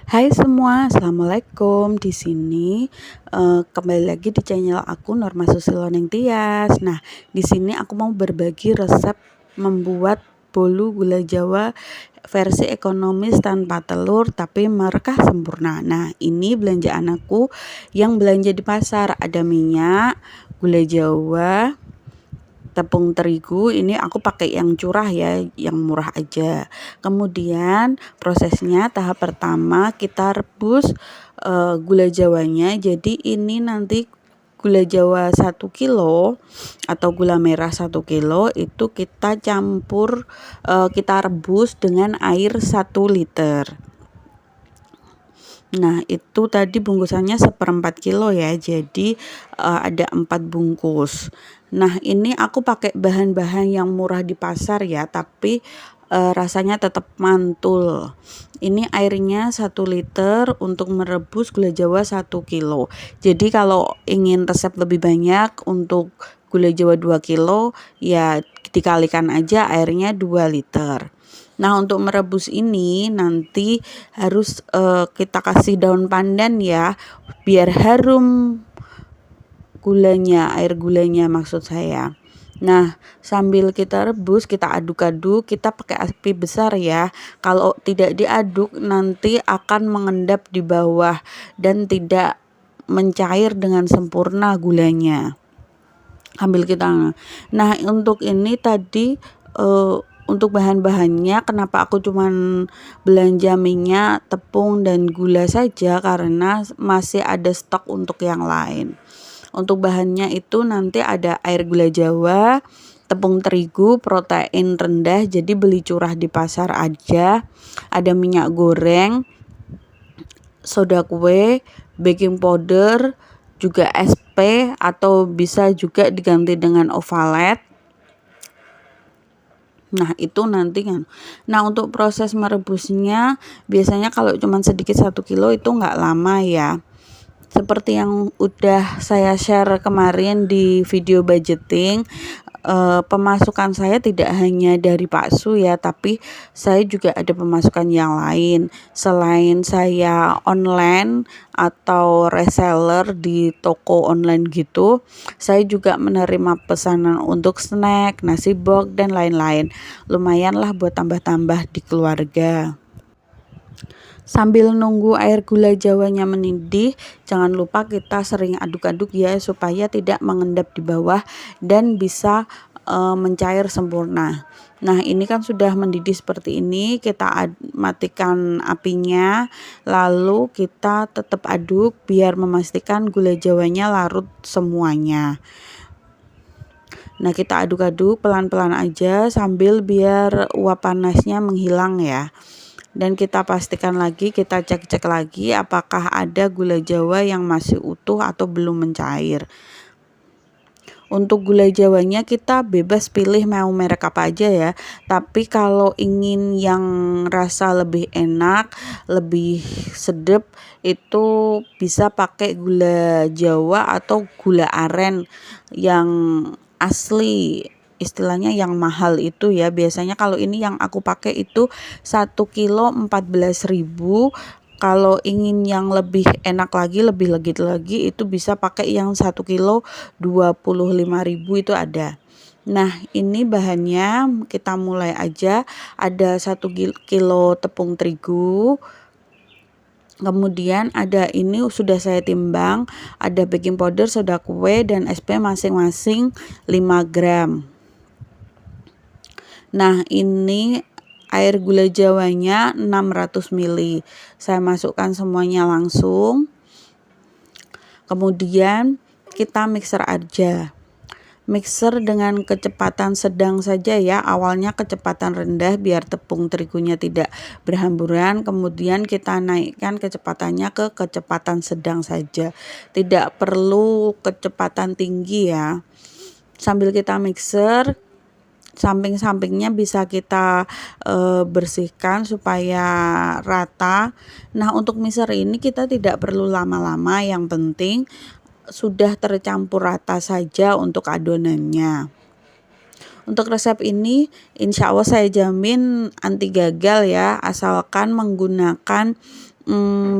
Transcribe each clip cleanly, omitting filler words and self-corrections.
Hai semua, assalamualaikum. Di sini kembali lagi di channel aku Norma Susilo Tias. Nah, di sini aku mau berbagi resep membuat bolu gula Jawa versi ekonomis tanpa telur tapi merekah sempurna. Nah, ini belanjaan aku yang belanja di pasar. Ada minyak, gula Jawa, tepung terigu. Ini aku pakai yang curah ya, yang murah aja. Kemudian prosesnya tahap pertama kita rebus gula jawanya. Jadi ini nanti gula jawa 1 kilo atau gula merah 1 kilo itu kita campur, kita rebus dengan air 1 liter. Nah, itu tadi bungkusannya 1/4 kilo ya. Jadi ada 4 bungkus. Nah, ini aku pakai bahan-bahan yang murah di pasar ya, tapi rasanya tetap mantul. Ini airnya 1 liter untuk merebus gula Jawa 1 kilo. Jadi kalau ingin resep lebih banyak untuk gula Jawa 2 kilo ya dikalikan aja airnya 2 liter. Nah, untuk merebus ini nanti harus kita kasih daun pandan ya, biar harum gulanya, air gulanya maksud saya. Nah, sambil kita rebus, kita aduk-aduk, kita pakai api besar ya. Kalau tidak diaduk nanti akan mengendap di bawah dan tidak mencair dengan sempurna gulanya. Ambil kita. Nah, untuk ini tadi untuk bahan-bahannya kenapa aku cuman belanja minyak, tepung dan gula saja karena masih ada stok untuk yang lain. Untuk bahannya itu nanti ada air gula Jawa, tepung terigu, protein rendah jadi beli curah di pasar aja. Ada minyak goreng, soda kue, baking powder, juga SP atau bisa juga diganti dengan Ovalet. Nah, itu nanti kan. Nah, untuk proses merebusnya biasanya kalau cuma sedikit 1 kilo itu nggak lama ya. Seperti yang udah saya share kemarin di video budgeting, pemasukan saya tidak hanya dari bakso ya, tapi saya juga ada pemasukan yang lain. Selain saya online atau reseller di toko online gitu, saya juga menerima pesanan untuk snack, nasi box dan lain-lain. Lumayan lah buat tambah-tambah di keluarga. Sambil nunggu air gula Jawanya mendidih, jangan lupa kita sering aduk-aduk ya supaya tidak mengendap di bawah dan bisa mencair sempurna. Nah, ini kan sudah mendidih seperti ini, kita matikan apinya, lalu kita tetap aduk biar memastikan gula Jawanya larut semuanya. Nah, kita aduk-aduk pelan-pelan aja sambil biar uap panasnya menghilang ya. Dan kita pastikan lagi, kita cek-cek lagi apakah ada gula Jawa yang masih utuh atau belum mencair. Untuk gula Jawanya kita bebas pilih mau merek apa aja ya. Tapi kalau ingin yang rasa lebih enak, lebih sedap, itu bisa pakai gula Jawa atau gula aren yang asli, istilahnya yang mahal itu ya. Biasanya kalau ini yang aku pakai itu 1 kilo 14.000. Kalau ingin yang lebih enak lagi, lebih legit lagi, itu bisa pakai yang 1 kilo 25.000 itu ada. Nah, ini bahannya kita mulai aja. Ada 1 kilo tepung terigu. Kemudian ada ini sudah saya timbang, ada baking powder, soda kue dan SP masing-masing 5 gram. Nah, ini air gula Jawanya 600 ml. Saya masukkan semuanya langsung. Kemudian kita mixer aja. Mixer dengan kecepatan sedang saja ya. Awalnya kecepatan rendah biar tepung terigunya tidak berhamburan. Kemudian kita naikkan kecepatannya ke kecepatan sedang saja. Tidak perlu kecepatan tinggi ya. Sambil kita mixer, samping-sampingnya bisa kita bersihkan supaya rata. Nah, untuk mixer ini kita tidak perlu lama-lama, yang penting sudah tercampur rata saja untuk adonannya. Untuk resep ini insya Allah saya jamin anti gagal ya, asalkan menggunakan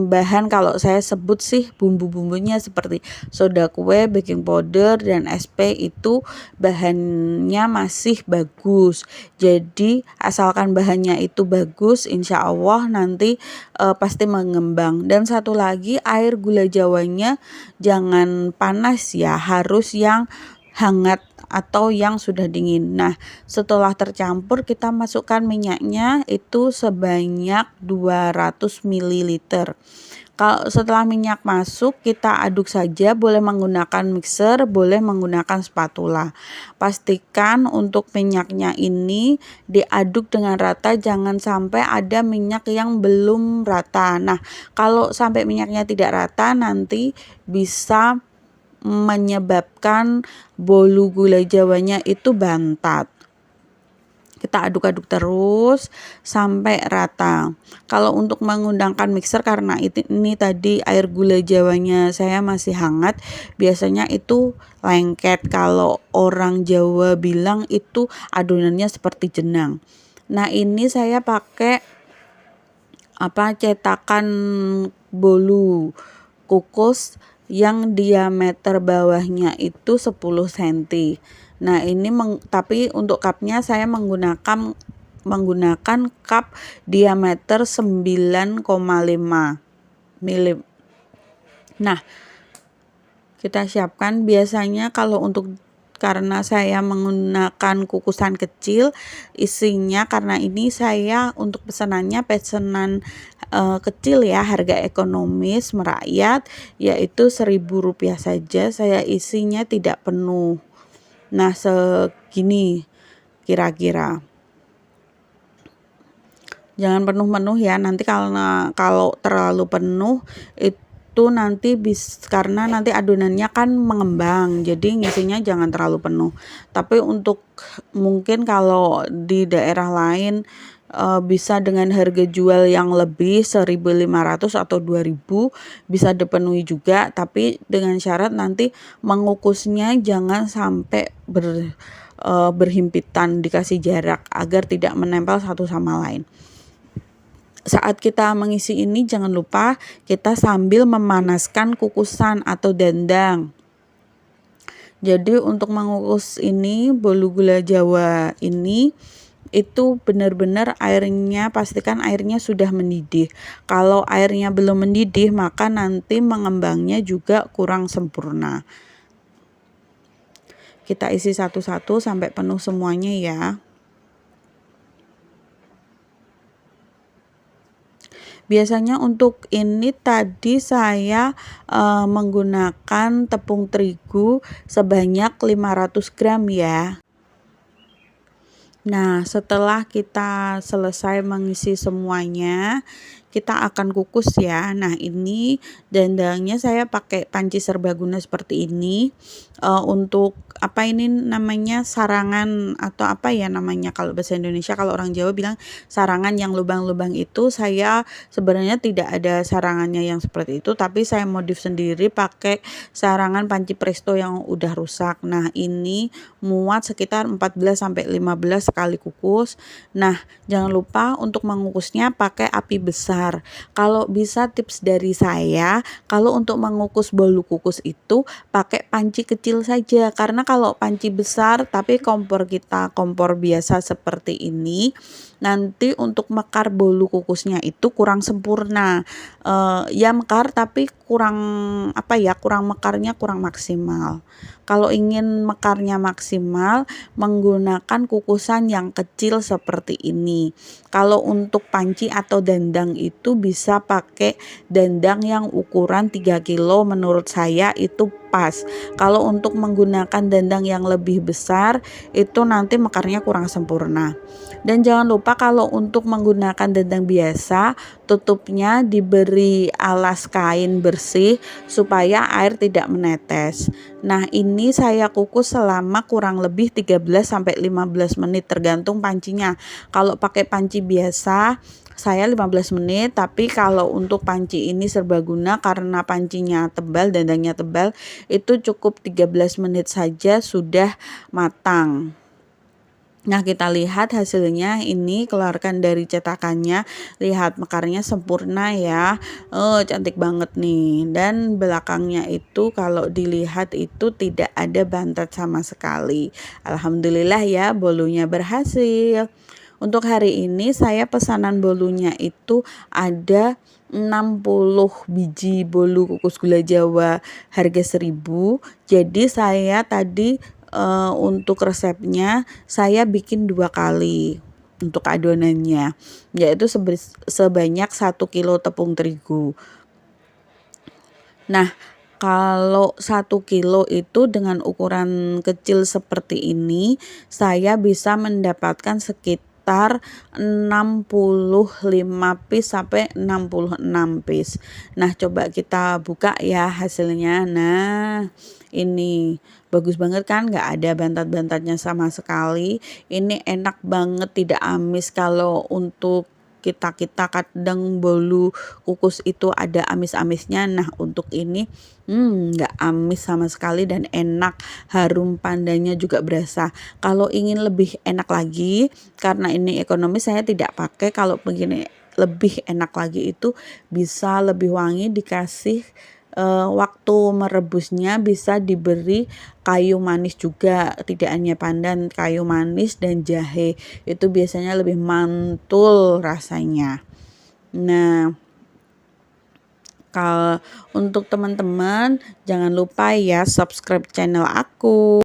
bahan kalau saya sebut sih bumbu-bumbunya seperti soda kue, baking powder, dan SP itu bahannya masih bagus. Jadi asalkan bahannya itu bagus, insya Allah nanti pasti mengembang. Dan satu lagi, air gula jawanya jangan panas ya, harus yang hangat atau yang sudah dingin. Nah, setelah tercampur kita masukkan minyaknya itu sebanyak 200 ml. Kalau setelah minyak masuk, kita aduk saja, boleh menggunakan mixer, boleh menggunakan spatula. Pastikan untuk minyaknya ini diaduk dengan rata, jangan sampai ada minyak yang belum rata. Nah, kalau sampai minyaknya tidak rata nanti bisa menyebabkan bolu gula jawanya itu bantat. Kita aduk-aduk terus sampai rata. Kalau untuk menggunakan mixer, karena ini tadi air gula jawanya saya masih hangat, biasanya itu lengket. Kalau orang Jawa bilang itu adonannya seperti jenang. Nah, ini saya pakai cetakan bolu kukus yang diameter bawahnya itu 10 cm. Nah, ini tapi untuk cupnya saya menggunakan cup diameter 9,5 mm. Nah, kita siapkan biasanya kalau karena saya menggunakan kukusan kecil, isinya karena ini saya untuk pesanan kecil ya, harga ekonomis merakyat, yaitu Rp1.000 saja. Saya isinya tidak penuh. Nah, segini kira-kira. Jangan penuh-penuh ya, nanti kalau terlalu penuh itu nanti karena nanti adonannya kan mengembang, jadi ngisinya jangan terlalu penuh. Tapi untuk mungkin kalau di daerah lain bisa dengan harga jual yang lebih 1.500 atau 2.000 bisa dipenuhi juga, tapi dengan syarat nanti mengukusnya jangan sampai berhimpitan, dikasih jarak agar tidak menempel satu sama lain. Saat kita mengisi ini jangan lupa kita sambil memanaskan kukusan atau dandang. Jadi untuk mengukus ini bolu gula jawa ini itu benar-benar pastikan airnya sudah mendidih. Kalau airnya belum mendidih maka nanti mengembangnya juga kurang sempurna. Kita isi satu-satu sampai penuh semuanya ya. Biasanya untuk ini tadi saya menggunakan tepung terigu sebanyak 500 gram ya. Nah, setelah kita selesai mengisi semuanya, kita akan kukus ya. Nah, ini dandangnya saya pakai panci serbaguna seperti ini. Untuk ini namanya sarangan atau namanya kalau bahasa Indonesia, kalau orang Jawa bilang sarangan yang lubang-lubang itu, saya sebenarnya tidak ada sarangannya yang seperti itu, tapi saya modif sendiri pakai sarangan panci presto yang udah rusak. Nah, ini muat sekitar 14-15 kali kukus. Nah, jangan lupa untuk mengukusnya pakai api besar. Kalau bisa tips dari saya, kalau untuk mengukus bolu kukus itu pakai panci kecil saja, karena kalau panci besar tapi kompor biasa seperti ini, nanti untuk mekar bolu kukusnya itu kurang sempurna. Ya mekar tapi kurang mekarnya kurang maksimal. Kalau ingin mekarnya maksimal, menggunakan kukusan yang kecil seperti ini. Kalau untuk panci atau dandang itu bisa pakai dandang yang ukuran 3 kilo, menurut saya itu pas. Kalau untuk menggunakan dandang yang lebih besar itu nanti mekarnya kurang sempurna. Dan jangan lupa kalau untuk menggunakan dandang biasa, tutupnya diberi alas kain bersih supaya air tidak menetes. Nah, ini saya kukus selama kurang lebih 13-15 menit tergantung pancinya. Kalau pakai panci biasa saya 15 menit, tapi kalau untuk panci ini serbaguna karena pancinya tebal, dandangnya tebal, itu cukup 13 menit saja sudah matang. Nah, kita lihat hasilnya ini, keluarkan dari cetakannya, lihat mekarnya sempurna ya. Oh, cantik banget nih. Dan belakangnya itu kalau dilihat itu tidak ada bantat sama sekali. Alhamdulillah ya, bolunya berhasil. Untuk hari ini saya pesanan bolunya itu ada 60 biji bolu kukus gula Jawa harga 1.000. Jadi saya tadi untuk resepnya saya bikin 2 kali untuk adonannya, yaitu sebanyak 1 kilo tepung terigu. Nah, kalau 1 kilo itu dengan ukuran kecil seperti ini, saya bisa mendapatkan sekitar 65 piece sampai 66 piece. Nah, coba kita buka ya hasilnya. Nah, ini bagus banget kan, nggak ada bantat-bantatnya sama sekali. Ini enak banget, tidak amis. Kalau untuk kita kadang bolu kukus itu ada amis-amisnya. Nah, untuk ini nggak amis sama sekali dan enak, harum pandanya juga berasa. Kalau ingin lebih enak lagi, karena ini ekonomis, saya tidak pakai. Kalau begini lebih enak lagi itu bisa lebih wangi, dikasih waktu merebusnya bisa diberi kayu manis juga, tidak hanya pandan, kayu manis dan jahe itu biasanya lebih mantul rasanya. Nah, kalau untuk teman-teman jangan lupa ya subscribe channel aku.